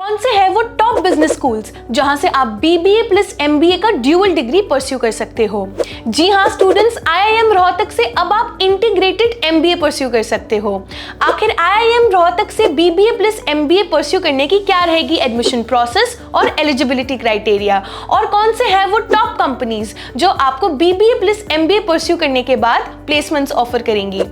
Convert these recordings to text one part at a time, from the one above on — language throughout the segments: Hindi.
कौन से है वो टॉप बिजनेस स्कूल्स जहां से आप बीबीए प्लस एमबीए का ड्यूअल डिग्री परस्यू कर सकते हो? जी हाँ स्टूडेंट्स, आईआईएम रोहतक से अब आप इंटीग्रेटेड एमबीए परस्यू कर सकते हो। आखिर आईआईएम रोहतक से बीबीए प्लस एमबीए परस्यू करने की क्या रहेगी एडमिशन प्रोसेस और एलिजिबिलिटी क्राइटेरिया, और कौन से है वो टॉप कंपनीज जो आपको बीबीए प्लस एमबीए परस्यू करने के बाद प्लेसमेंट्स ऑफर करेंगी?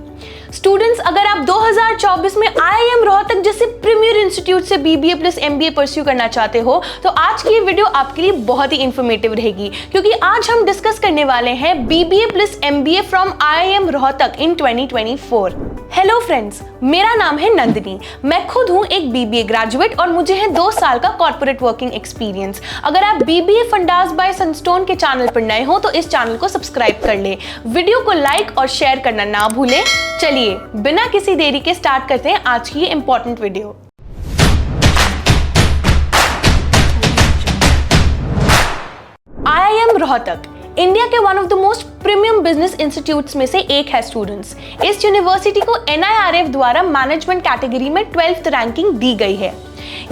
स्टूडेंट्स, अगर आप 2024 में आईआईएम रोहतक जैसे प्रीमियर इंस्टीट्यूट से बीबीए प्लस एमबीए परस्यू करना चाहते हो तो आज की ये वीडियो आपके लिए बहुत ही इंफॉर्मेटिव रहेगी, क्योंकि आज हम डिस्कस करने वाले हैं BBA plus MBA from IIM Rohtak in 2024। Hello friends, मेरा नाम है नंदिनी। मैं खुद हूं एक बीबीए ग्रेजुएट और मुझे है 2 साल का कॉर्पोरेट वर्किंग एक्सपीरियंस। अगर आप बीबीए फंडास बाय सनस्टोन के चैनल पर नए हो तो इस चैनल को सब्सक्राइब कर ले, वीडियो को लाइक और शेयर करना ना भूलें। चलिए बिना किसी देरी के स्टार्ट करते हैं आज की ये important video. IIM Rohtak India के one of the most premium business institutes में से एक है स्टूडेंट्स। इस यूनिवर्सिटी को एनआईआरएफ द्वारा मैनेजमेंट कैटेगरी में 12th रैंकिंग दी गई है।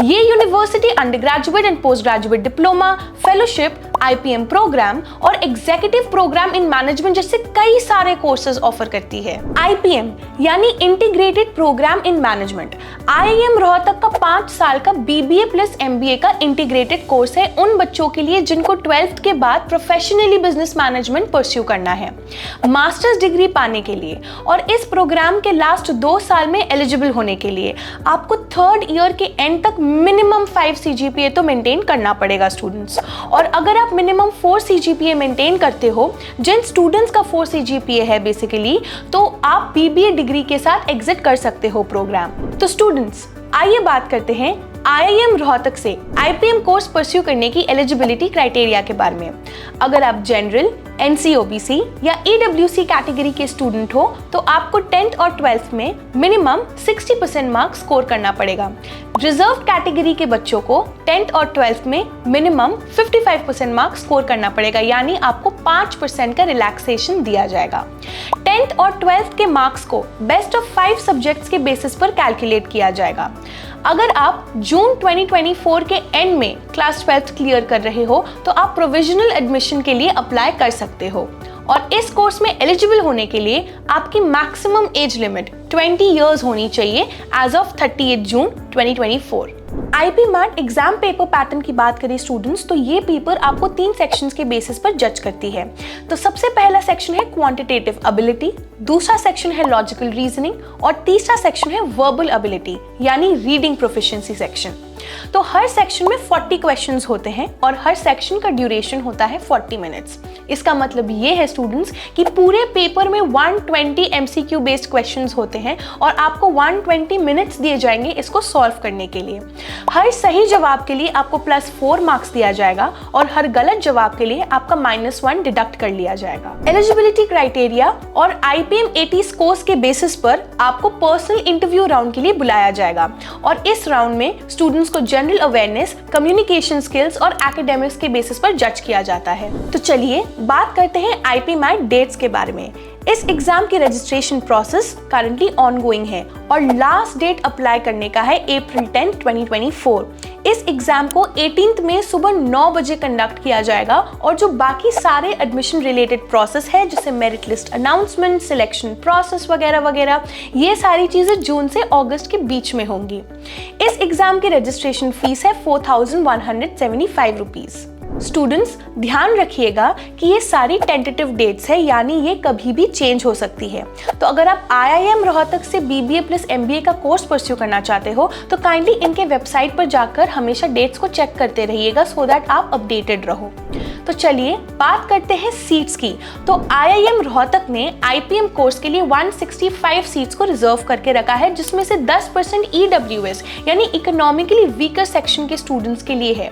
ये university undergraduate and postgraduate diploma, fellowship, IPM program और एग्जीक्यूटिव प्रोग्राम इन मैनेजमेंट जैसे कई सारे कोर्सेज ऑफर करती है। आईपीएम यानी integrated program in management IIM Rohtak का 5 साल का बीबीए प्लस एमबीए का इंटीग्रेटेड कोर्स है उन बच्चों के लिए जिनको 12th के बाद प्रोफेशनली बिजनेस मैनेजमेंट परस्यू करना है मास्टर्स डिग्री पाने के लिए। और इस प्रोग्राम के लास्ट 2 साल में एलिजिबल होने के लिए आपको 3rd ईयर के एंड तक मिनिमम 5 सीजीपीए तो मेंटेन करना पड़ेगा स्टूडेंट्स। और अगर आप मिनिमम 4 सीजीपीए मेंटेन करते हो, जिन स्टूडेंट्स का 4 सीजीपीए है बेसिकली, तो आप बीबीए डिग्री के साथ एग्जिट कर सकते हो प्रोग्राम। तो स्टूडेंट्स, आइए बात करते हैं आईआईएम रोहतक से आईपीएम कोर्स परस्यू करने की एलिजिबिलिटी क्राइटेरिया के बारे में। अगर आप जनरल, एनसीओबीसी या ईडब्ल्यूसी कैटेगरी के स्टूडेंट हो तो आपको 10th और 12th में मिनिमम 60% मार्क्स स्कोर करना पड़ेगा। रिजर्व कैटेगरी के बच्चों को 10th और 12th में मिनिमम 55% मार्क्स स्कोर करना पड़ेगा, यानी आपको 5% का रिलैक्सेशन दिया जाएगा। 10th और 12th के मार्क्स को बेस्ट ऑफ 5 सब्जेक्ट्स के बेसिस पर कैलकुलेट किया जाएगा। अगर आप जून 2024 के एंड में क्लास 12th क्लियर कर रहे हो तो आप प्रोविजनल एडमिशन के लिए अप्लाई कर सकते हो। और इस कोर्स में एलिजिबल होने के लिए आपकी मैक्सिमम एज लिमिट 20 इयर्स होनी चाहिए age of 30 June 2024। IPMAT exam paper pattern की बात करें स्टूडेंट्स तो ये पेपर आपको 3 सेक्शंस के बेसिस पर जज करती है। तो सबसे पहला सेक्शन है क्वांटिटेटिव एबिलिटी, दूसरा सेक्शन है लॉजिकल रीजनिंग और तीसरा सेक्शन है वर्बल एबिलिटी यानी रीडिंग प्रोफिशिएंसी सेक्शन। तो हर सेक्शन में 40 क्वेश्चंस होते हैं और हर सेक्शन का ड्यूरेशन होता है 40 मिनट्स। इसका मतलब ये है स्टूडेंट्स कि पूरे पेपर में 120 एमसीक्यू बेस्ड क्वेश्चंस होते हैं और आपको 120 मिनट्स दिए जाएंगे इसको सॉल्व करने के लिए। हर सही जवाब के लिए आपको +4 मार्क्स दिया जाएगा और हर गलत जवाब के लिए आपका -1 डिडक्ट कर लिया जाएगा। एलिजिबिलिटी क्राइटेरिया और आईपीएम 80 स्कोर्स के बेसिस पर आपको पर्सनल इंटरव्यू राउंड के लिए बुलाया जाएगा और इस राउंड में स्टूडेंट्स को जनरल अवेयरनेस, कम्युनिकेशन स्किल्स और एकेडमिक्स के बेसिस पर जज किया जाता है। तो चलिए बात करते हैं आईपी मैट डेट्स के बारे में। इस एग्जाम की रजिस्ट्रेशन प्रोसेस करंटली ऑनगोइंग है और लास्ट डेट अप्लाई करने का है अप्रैल 10, 2024। इस एग्जाम को 18th में सुबह 9 बजे कंडक्ट किया जाएगा और जो बाकी सारे एडमिशन रिलेटेड प्रोसेस है जैसे merit list announcement, selection process वगैरह वगैरह, ये सारी चीजें जून से अगस्त के बीच में होंगी। इस एग्जाम की रजिस्ट्रेशन फीस है 4175 रुपीज। स्टूडेंट्स, ध्यान रखिएगा कि ये सारी टेंटेटिव डेट्स है, यानी ये कभी भी चेंज हो सकती है। तो अगर आप आईआईएम रोहतक से बीबीए प्लस एमबीए का कोर्स परस्यू करना चाहते हो तो काइंडली इनके वेबसाइट पर जाकर हमेशा डेट्स को चेक करते रहिएगा सो दैट आप अपडेटेड रहो। तो चलिए बात करते हैं सीट्स की। तो आईआईएम रोहतक ने आईपीएम कोर्स के लिए 165 सीट्स को रिजर्व करके रखा है, जिसमें से 10% ईडब्ल्यूएस यानी इकोनॉमिकली वीकर सेक्शन के स्टूडेंट्स के लिए है।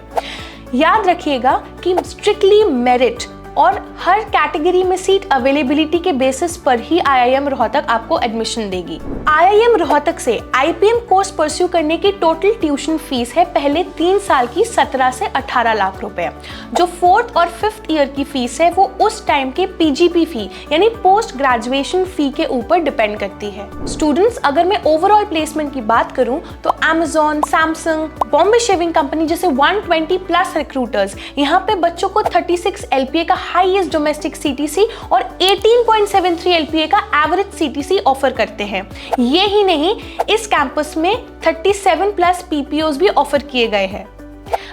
याद रखिएगा कि स्ट्रिक्टली मेरिट और हर कैटेगरी में सीट अवेलेबिलिटी के बेसिस पर ही IIM रोहतक आपको एडमिशन देगी। IIM रोहतक से IPM कोर्स परस्यू करने की टोटल ट्यूशन फीस है पहले 3 साल की 17 से 18 लाख रुपए। जो 4th और 5th ईयर की फीस है वो उस टाइम के PGP फी यानी पोस्ट ग्रेजुएशन फी के ऊपर डिपेंड करती है। स्टूडेंट्स, अगर मैं ओवरऑल प्लेसमेंट की बात करूं तो Amazon, Samsung, Bombay shaving company जैसे 120 प्लस रिक्रूटर्स यहाँ पे बच्चों को 36 LPA का हाईएस्ट डोमेस्टिक CTC और 18.73 LPA का एवरेज CTC ऑफर करते हैं। ये ही नहीं, इस कैंपस में 37 प्लस PPOs भी ऑफर किए गए हैं।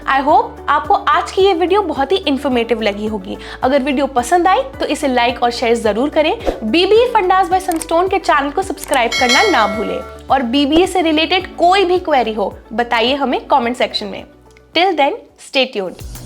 आई होप आपको आज की ये वीडियो बहुत ही इंफॉर्मेटिव लगी होगी। अगर वीडियो पसंद आई तो इसे लाइक और शेयर जरूर करें। BBA फंडास बाय सनस्टोन के चैनल को सब्सक्राइब करना ना भूलें और BBA से रिलेटेड कोई भी क्वेरी हो बताइए हमें कमेंट सेक्शन में। Till then, stay tuned.